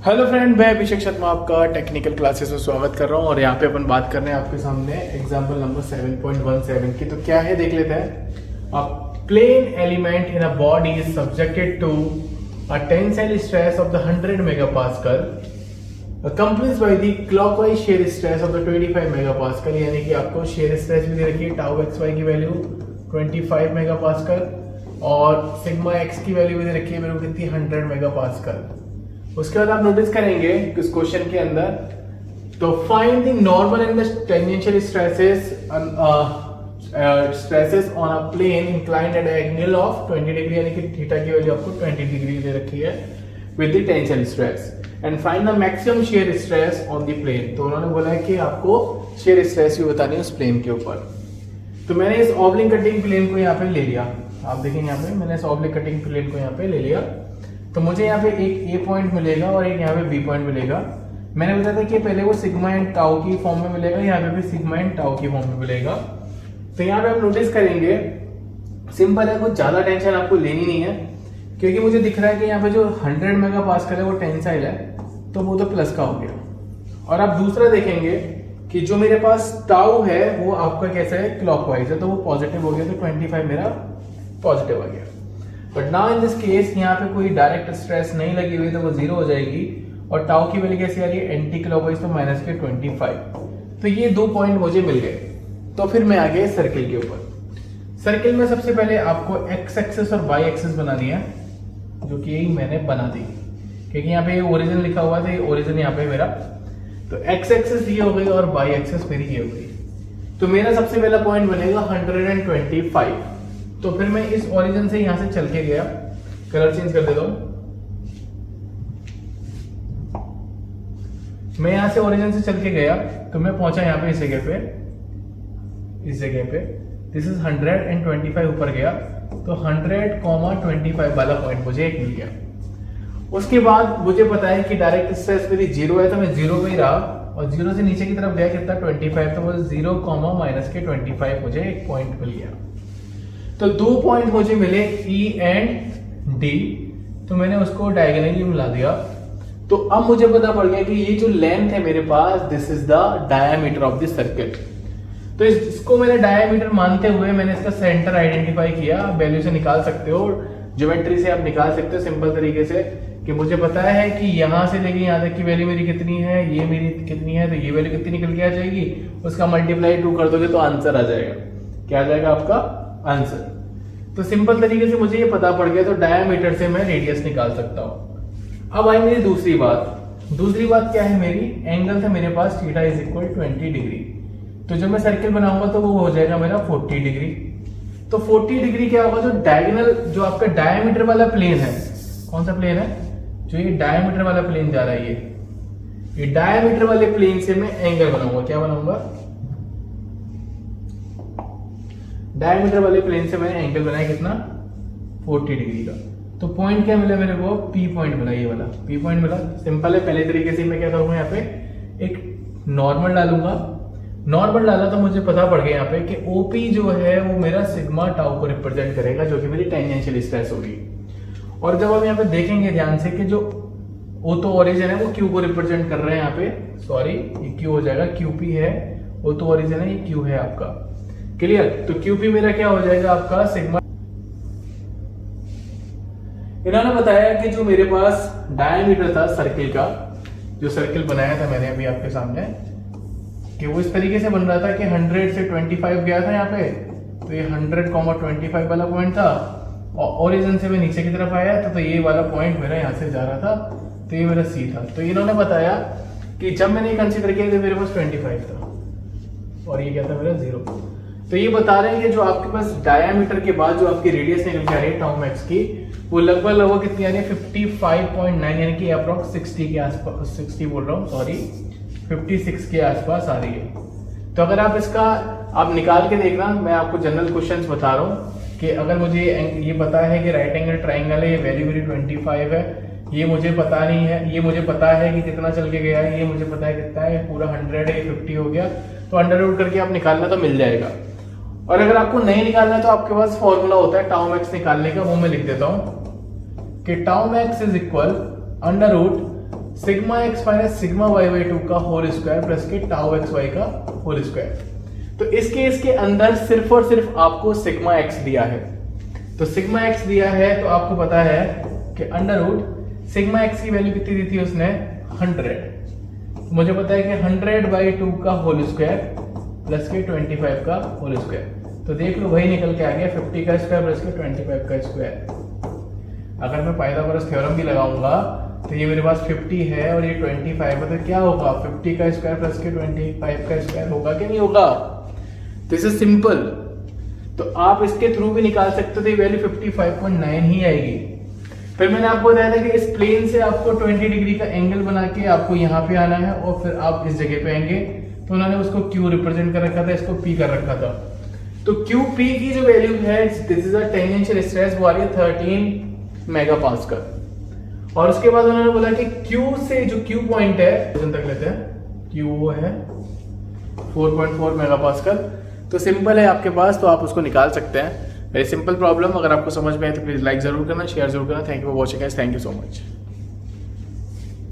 Hello friend, मैं अभिषेक शर्मा आपका technical classes में स्वागत कर रहा हूं और यहाँ पे अपन बात कर रहे हैं आपके सामने एग्जांपल नंबर 7.17 की। तो क्या है देख लेते हैं। A plane element in a body is subjected to a tensile stress of the 100 megapascal accompanied by the clockwise shear stress of the 25 megapascal. यानी कि आपको shear stress भी दे रखी है, टाउ एक्स वाई की वैल्यू 25 मेगापास्कल और sigma x की वैल्यू भी दे रखी है मेरे को कितनी 100 मेगापास्कल। उसके बाद आप नोटिस करेंगे इस क्वेश्चन के अंदर, तो find the normal and the tangential stresses on a plane inclined at angle of 20 degree, यानी कि थीटा की वैल्यू आपको 20 डिग्री दे रखी है with the tension stress and find the maximum shear stress on the plane. तो उन्होंने बोला है कि आपको शियर स्ट्रेस भी बतानी है उस प्लेन के ऊपर। तो मैंने इस ऑब्लिक कटिंग प्लेन को यहाँ पे ले लिया, आप देखेंगे यहाँ पे मैंने इस ऑब्लिक कटिंग प्लेन को यहाँ पे ले लिया। तो मुझे यहाँ पे एक ए पॉइंट मिलेगा और एक यहाँ पे बी पॉइंट मिलेगा। मैंने बताया था कि पहले वो सिग्मा एंड टाउ की फॉर्म में मिलेगा, यहाँ पे भी सिग्मा एंड टाउ की फॉर्म में मिलेगा। तो यहाँ पे आप नोटिस करेंगे सिंपल है, कुछ ज्यादा टेंशन आपको लेनी नहीं है, क्योंकि मुझे दिख रहा है कि यहाँ पे जो 100 मेगापास्कल है वो टेंसाइल है, तो वो तो प्लस का हो गया। और आप दूसरा देखेंगे कि जो मेरे पास टाउ है वो आपका कैसा है, क्लॉकवाइज है, तो वो पॉजिटिव हो गया, तो 25 मेरा पॉजिटिव आ गया। But now in this case यहाँ पे कोई डायरेक्ट स्ट्रेस नहीं लगी हुई, तो वो जीरो हो जाएगी। और टाउ की वैल्यू कैसी आ रही है, एंटी क्लॉकवाइज, तो माइनस के 25। तो ये दो पॉइंट मुझे मिल गए। तो फिर मैं आ गया सर्किल के ऊपर। सर्किल में सबसे पहले आपको एक्स एक्सिस और वाई एक्सिस बनानी है, जो कि यही मैंने बना दी, क्योंकि यहाँ पे ओरिजिन लिखा हुआ था, ये ओरिजिन यहाँ पे मेरा। तो एक्स एक्सिस ये हो गई और वाई एक्सिस मेरी ये हो गई। तो मेरा सबसे पहला पॉइंट बनेगा 125। तो फिर मैं इस ओरिजिन से यहां से चल के गया, कलर चेंज कर देता हूं। मैं यहां से ओरिजिन से चल के गया तो मैं पहुंचा यहां पे इस जगह पे दिस इज 125 ऊपर गया, तो 100,25 वाला पॉइंट मुझे एक मिल गया। उसके बाद मुझे पता है कि डायरेक्ट स्ट्रेस मेरी जीरो है, तो मैं जीरो पे ही रहा और जीरो से नीचे की तरफ गया कितना 25, तो वो 0, माइनस के 25 मुझे एक पॉइंट मिल गया। तो दो पॉइंट मुझे मिले E एंड D, तो मैंने उसको डायगोनली मिला दिया। तो अब मुझे पता पड़ गया कि ये जो लेंथ है मेरे पास, this is the diameter of the circle. तो इसको मैंने डायमीटर मानते हुए मैंने इसका सेंटर आइडेंटिफाई किया। वैल्यू से निकाल सकते हो, ज्योमेट्री से आप निकाल सकते हो सिंपल तरीके से, कि मुझे पता है कि यहां से लेके यहां तक की वैल्यू मेरी कितनी है, ये मेरी कितनी है, तो ये वैल्यू कितनी निकल के आ जाएगी, उसका मल्टीप्लाई 2 कर दोगे तो आंसर आ जाएगा। क्या आ जाएगा आपका आंसर। तो सिंपल तरीके से मुझे ये पता पड़ गया, तो डायमीटर से मैं रेडियस निकाल सकता हूं। अब आई मेरी दूसरी बात क्या है मेरी, एंगल था मेरे पास थीटा इज इक्वल 20 डिग्री। तो जब मैं सर्किल बनाऊंगा तो वो हो जाएगा मेरा 40 डिग्री। तो 40 डिग्री क्या होगा, जो डायगोनल जो आपका डायमीटर वाला प्लेन है, कौन सा प्लेन है, जो ये डायमीटर वाला प्लेन जा रहा है, ये डायमीटर वाले प्लेन से मैं एंगल बनाऊंगा। क्या बनाऊंगा, डायमीटर वाले प्लेन से मैंने एंगल बनाया कितना 40 डिग्री का। तो पॉइंट क्या मिला मेरे को, पी पॉइंट मिला, ये वाला पी पॉइंट मिला। सिंपल है, पहले तरीके से मैं क्या करूंगा, यहाँ पे एक नॉर्मल डालूंगा। नॉर्मल डाला तो मुझे पता पड़ गया यहाँ पे कि ओपी जो है वो मेरा सिग्मा टाउ को रिप्रेजेंट करेगा, जो कि मेरी टेंजेंशियल स्ट्रेस होगी। और जब हम यहाँ पे देखेंगे ध्यान से कि जो ओ तो ओरिजिन है वो क्यू को रिप्रेजेंट कर रहे हैं, यहाँ पे सॉरी ये क्यू हो जाएगा, क्यूपी है, ओ तो ओरिजिन है, ये क्यू है आपका। क्लियर। तो क्यूपी मेरा क्या हो जाएगा आपका सिग्मा। इन्होंने बताया कि जो मेरे पास डायमीटर था सर्किल का, जो सर्किल बनाया था मैंने अभी आपके सामने, कि वो इस तरीके से बन रहा था कि 100 से 25 गया था यहाँ पे, तो ये 100,25 वाला पॉइंट था। और ओरिजिन से मैं नीचे की तरफ आया तो ये वाला पॉइंट मेरा यहाँ से जा रहा था, तो ये मेरा सी था। तो इन्होंने बताया कि जब मैंने कंसीडर किया तो मेरे पास 25 था और ये क्या था मेरा 0। तो ये बता रहे हैं कि जो आपके पास डायमीटर के बाद जो आपकी रेडियस निकल के आ रही है टाउ मैक्स की, वो लगभग कितनी आ रही है 55.9, यानी कि अप्रॉक्स 60 के आसपास, 60 बोल रहा हूँ सॉरी, 56 के आसपास आ रही है। तो अगर आप इसका आप निकाल के देखना, मैं आपको जनरल क्वेश्चंस बता रहा हूँ कि अगर मुझे ये पता है कि राइट एंगल ट्राइंगल है, ये वैल्यू मेरी 25 है, ये मुझे पता नहीं है, ये मुझे पता है कि कितना चल के गया है, ये मुझे पता है कितना है, पूरा 100 है, 50 हो गया, तो अंडर रूट करके आप निकालना तो मिल जाएगा। और अगर आपको नहीं निकालना है तो आपके पास फॉर्मूला होता है टाउ मैक्स निकालने का, वो मैं लिख देता हूं कि tau max is equal under root sigma x minus sigma y by 2 का होल स्क्वायर प्लस के टाउ एक्स वाई का होल स्क्वायर। तो इस केस के अंदर सिर्फ और सिर्फ आपको सिग्मा एक्स दिया है, तो सिग्मा एक्स दिया है तो आपको पता है कि अंडर रूट सिग्मा एक्स की वैल्यू कितनी दी थी उसने 100। मुझे पता है कि 100/2 का होल स्क्वायर प्लस के 25 का होल स्क्वायर। तो देख लो वही निकल के आ गया 50 का स्क्वायर प्लस के 25 का स्क्वायर। अगर मैं पाइथागोरस थ्योरम भी लगाऊंगा तो ये मेरे पास 50 है और ये 25 है, तो क्या होगा 50 का स्क्वायर प्लस के 25 का स्क्वायर होगा कि नहीं होगा। This is simple. तो आप इसके थ्रू भी निकाल सकते थे, वैल्यू 55.9 ही आएगी। फिर मैंने आपको बताया था कि इस प्लेन से आपको 20 डिग्री का एंगल बना के आपको यहाँ पे आना है और फिर आप इस जगह पे आएंगे। तो उन्होंने उसको Q रिप्रेजेंट कर रखा था, इसको P कर रखा था। तो QP की जो वैल्यू है, this is a tangential stress, वो आ रही है 13 मेगापास्कल। और उसके बाद उन्होंने बोला कि Q से जो Q पॉइंट है तक लेते हैं, Q वो है 4.4 मेगापास्कल। तो सिंपल है आपके पास, तो आप उसको निकाल सकते हैं। Very simple problem. अगर आपको समझ में आए तो प्लीज लाइक जरूर करना, शेयर जरूर करना। Thank you for watching guys, thank you so much.